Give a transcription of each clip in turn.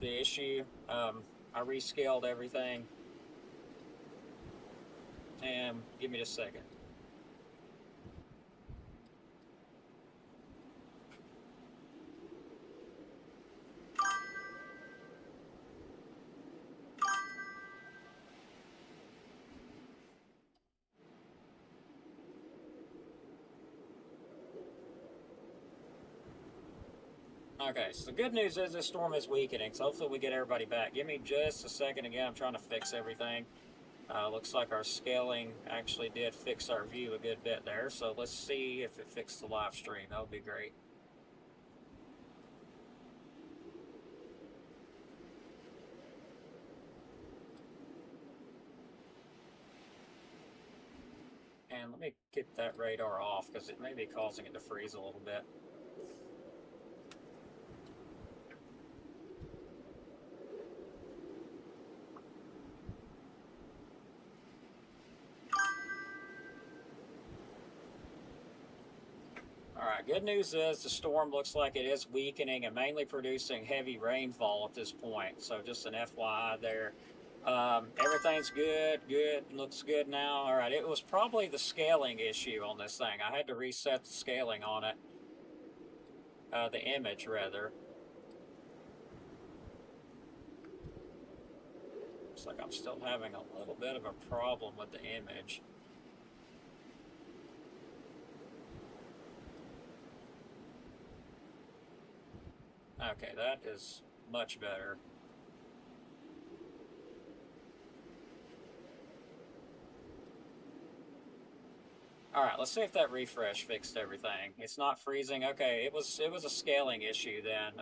the issue. I rescaled everything, and give me just a second. Okay, so the good news is this storm is weakening, so hopefully we get everybody back. Give me just a second again. I'm trying to fix everything. Looks like our scaling actually did fix our view a good bit there, so let's see if it fixed the live stream. That would be great. And let me get that radar off because it may be causing it to freeze a little bit. Alright, good news is the storm looks like it is weakening and mainly producing heavy rainfall at this point. So just an FYI there. Everything's good, looks good now. Alright, it was probably the scaling issue on this thing. I had to reset the scaling on it. The image, rather. Looks like I'm still having a little bit of a problem with the image. Okay, that is much better. Alright, let's see if that refresh fixed everything. It's not freezing. Okay, it was a scaling issue then.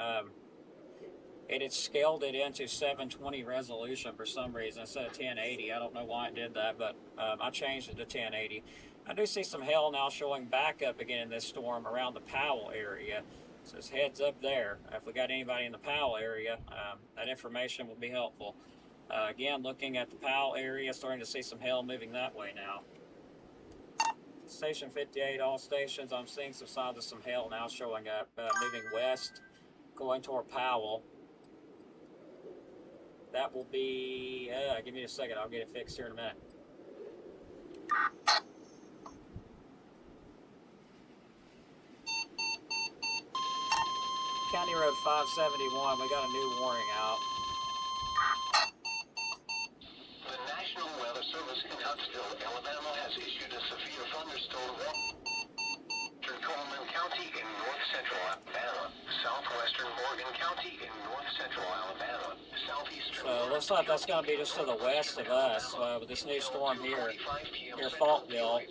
It had scaled it into 720 resolution for some reason instead of 1080. I don't know why it did that, but I changed it to 1080. I do see some hail now showing back up again in this storm around the Powell area. So it's heads up there. If we got anybody in the Powell area, that information will be helpful. Again, looking at the Powell area, starting to see some hail moving that way now. Station 58, all stations, I'm seeing some signs of some hail now showing up, moving west, going toward Powell. That will be, give me a second, I'll get it fixed here in a minute. County Road 571, we got a new warning out. The National Weather Service in Huntsville, Alabama has issued a severe thunderstorm warning in Coleman County in north central Alabama, southwestern Morgan County in north central Alabama, southeastern. So it looks like that's going to be just to the west of us with this new storm here near Faultville.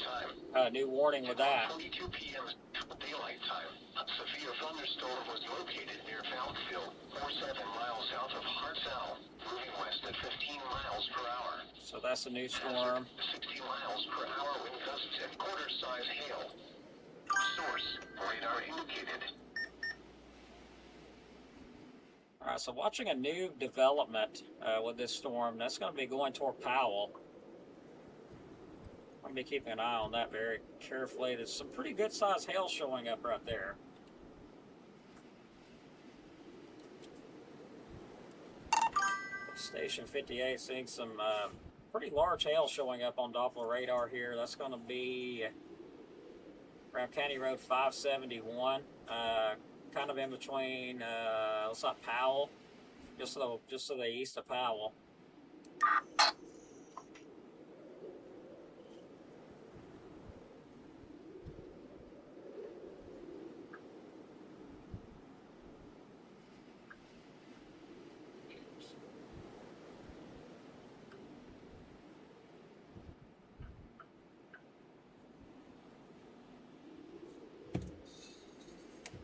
New warning with that. 22 p.m. daylight time. A severe thunderstorm was located near Faultville, 47 miles south of Hartselle, moving west at 15 miles per hour. So that's a new storm. 60 miles per hour wind gusts and quarter-size hail. Source, radar indicated. Alright, so watching a new development with this storm. That's going to be going toward Powell. I'm going to be keeping an eye on that very carefully. There's some pretty good sized hail showing up right there. Station 58 seeing some pretty large hail showing up on Doppler radar here. That's going to be around County Road 571, kind of in between, looks like Powell, just to the east of Powell.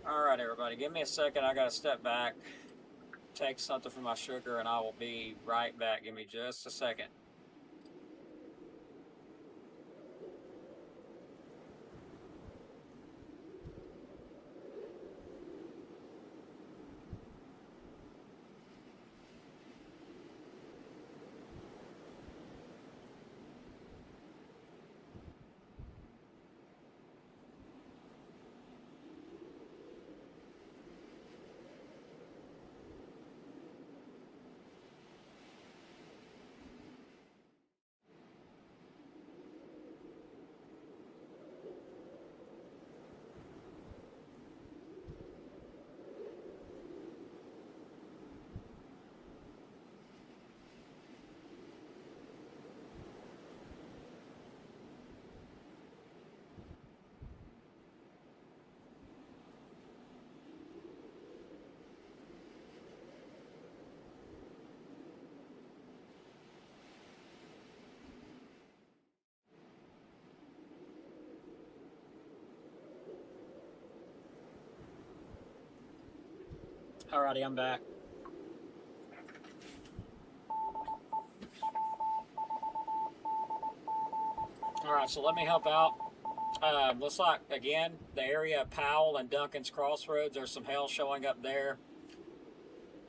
Alright everybody, give me a second, I gotta step back, take something from my sugar, and I will be right back. Give me just a second. Alrighty, I'm back. Alright, so let me help out. Looks like, again, the area of Powell and Duncan's Crossroads, there's some hail showing up there.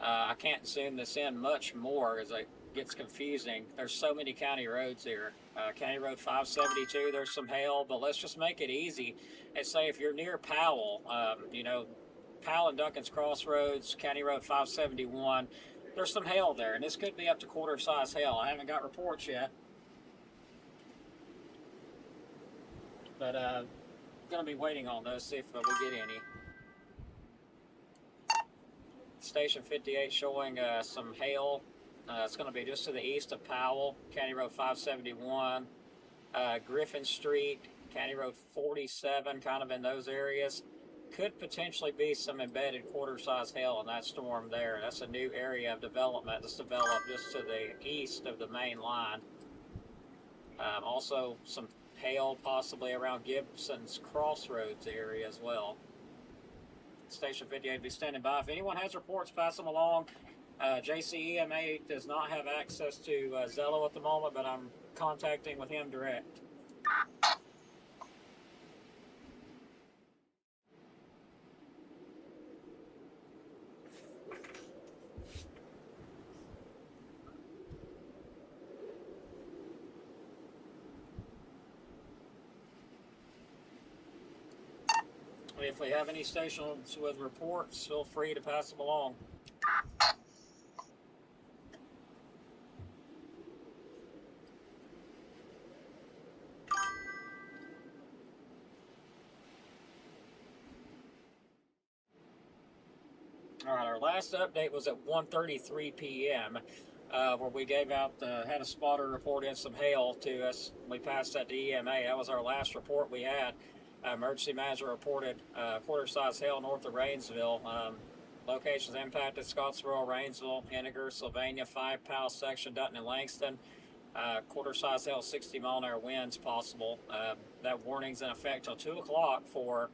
I can't zoom this in much more as it gets confusing. There's so many county roads here. County Road 572, there's some hail, but let's just make it easy and say if you're near Powell, Powell and Duncan's Crossroads, County Road 571, there's some hail there, and this could be up to quarter-size hail. I haven't got reports yet, but gonna be waiting on those, see if we get any. Station 58 showing some hail. It's going to be just to the east of Powell, County Road 571, Griffin Street, County Road 47, kind of in those areas. Could potentially be some embedded quarter-size hail in that storm there. That's a new area of development that's developed just to the east of the main line. Also some hail possibly around Gibson's Crossroads area as well. Station 58 will be standing by. If anyone has reports, pass them along. JCEMA does not have access to Zello at the moment, but I'm contacting with him direct. If we have any stations with reports, feel free to pass them along. All right, our last update was at 1:33 p.m. Where we gave out, had a spotter report in some hail to us. We passed that to EMA. That was our last report we had. Emergency manager reported quarter-size hail north of Rainsville. Locations impacted: Scottsboro, Rainsville, Henniger, Sylvania, 5 Powell section, Dutton and Langston. Quarter-size hail, 60-mile-an-hour winds possible. That warning's in effect till 2 o'clock for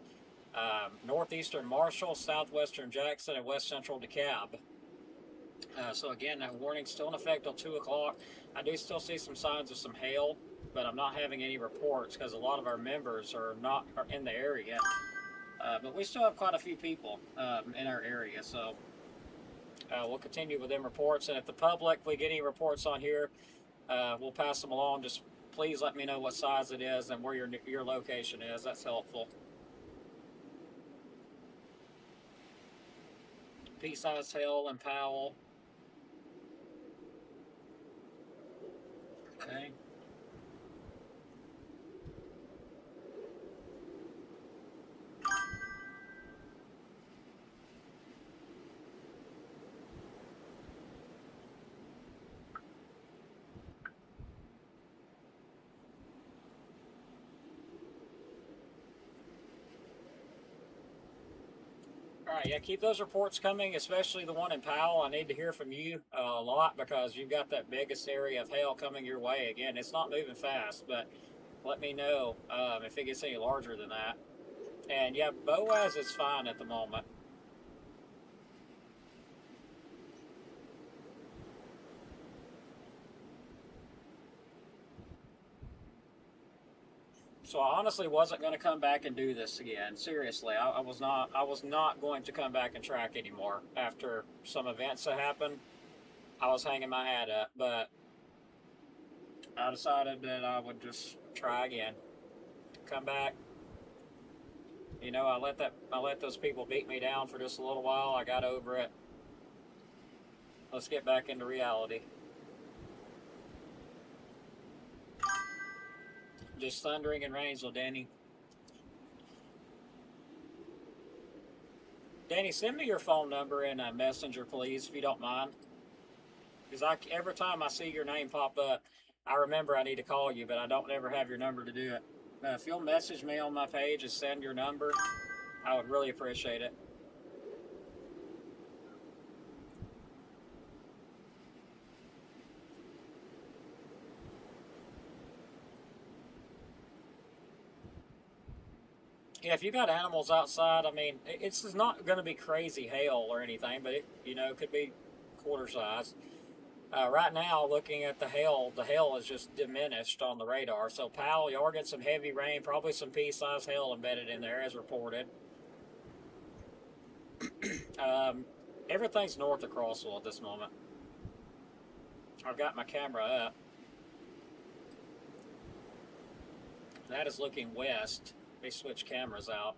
northeastern Marshall, southwestern Jackson, and west central DeKalb. So again, that warning's still in effect till 2 o'clock. I do still see some signs of some hail, but I'm not having any reports because a lot of our members are in the area. But we still have quite a few people in our area, so we'll continue with them reports. And if the public, if we get any reports on here, we'll pass them along. Just please let me know what size it is and where your location is. That's helpful. Pea-sized hail in Powell. Okay. All right, yeah, keep those reports coming, especially the one in Powell. I need to hear from you a lot because you've got that biggest area of hail coming your way. Again, it's not moving fast, but let me know if it gets any larger than that. And yeah, Boaz is fine at the moment. So I honestly wasn't going to come back and do this again. Seriously, I was not going to come back and track anymore after some events that happened. I was hanging my hat up, but I decided that I would just try again. Come back. You know, I let those people beat me down for just a little while. I got over it. Let's get back into reality. Just thundering in Rainsville, Danny. Danny, send me your phone number in a messenger, please, if you don't mind. Because every time I see your name pop up, I remember I need to call you, but I don't ever have your number to do it. If you'll message me on my page and send your number, I would really appreciate it. Yeah, if you got animals outside, I mean, it's not going to be crazy hail or anything, but it, you know, could be quarter size. Right now, looking at the hail is just diminished on the radar. So, Powell, you are getting some heavy rain, probably some pea-sized hail embedded in there, as reported. Um, Everything's north of Crossville at this moment. I've got my camera up. That is looking west. Let me switch cameras out.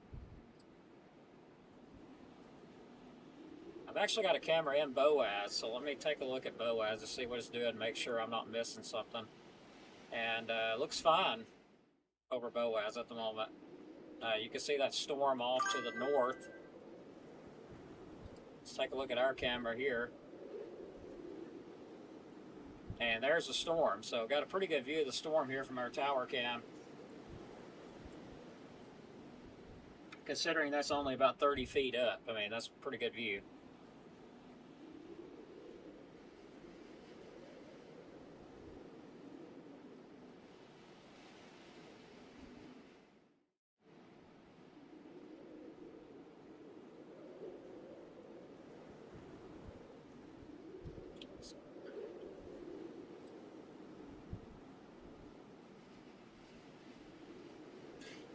I've actually got a camera in Boaz, so let me take a look at Boaz to see what it's doing, make sure I'm not missing something. And it looks fine over Boaz at the moment. You can see that storm off to the north. Let's take a look at our camera here. And there's the storm. So got a pretty good view of the storm here from our tower cam. Considering that's only about 30 feet up, I mean, that's a pretty good view.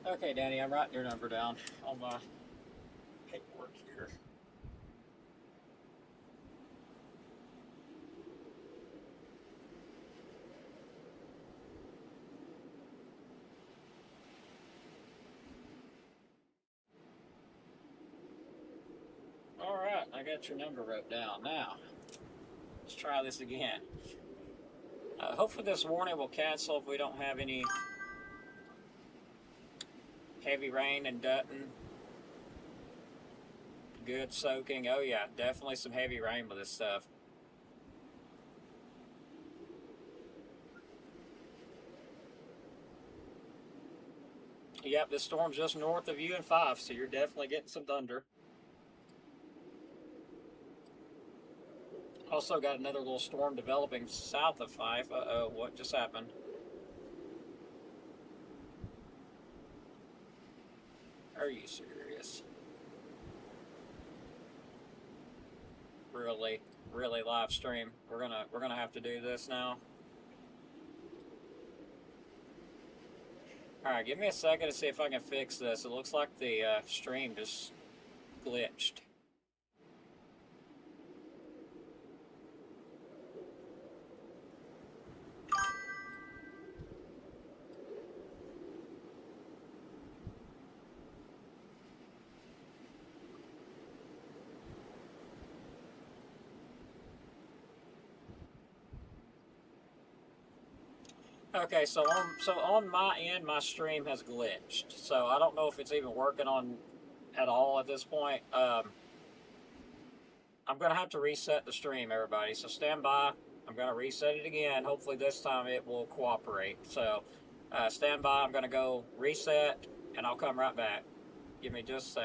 Okay, Danny, I'm writing your number down on my paperwork here. All right, I got your number wrote down. Now, let's try this again. Hopefully this warning will cancel if we don't have any heavy rain in Dutton. Good soaking. Oh yeah, definitely some heavy rain with this stuff. Yep, this storm's just north of you in 5, so you're definitely getting some thunder. Also got another little storm developing south of 5. Uh-oh, what just happened? Are you serious? Really, really live stream. We're gonna have to do this now. All right, give me a second to see if I can fix this. It looks like the stream just glitched. Okay, so on my end, my stream has glitched. So I don't know if it's even working on at all at this point. I'm gonna have to reset the stream, everybody. So stand by. I'm gonna reset it again. Hopefully this time it will cooperate. So stand by. I'm gonna go reset, and I'll come right back. Give me just a second.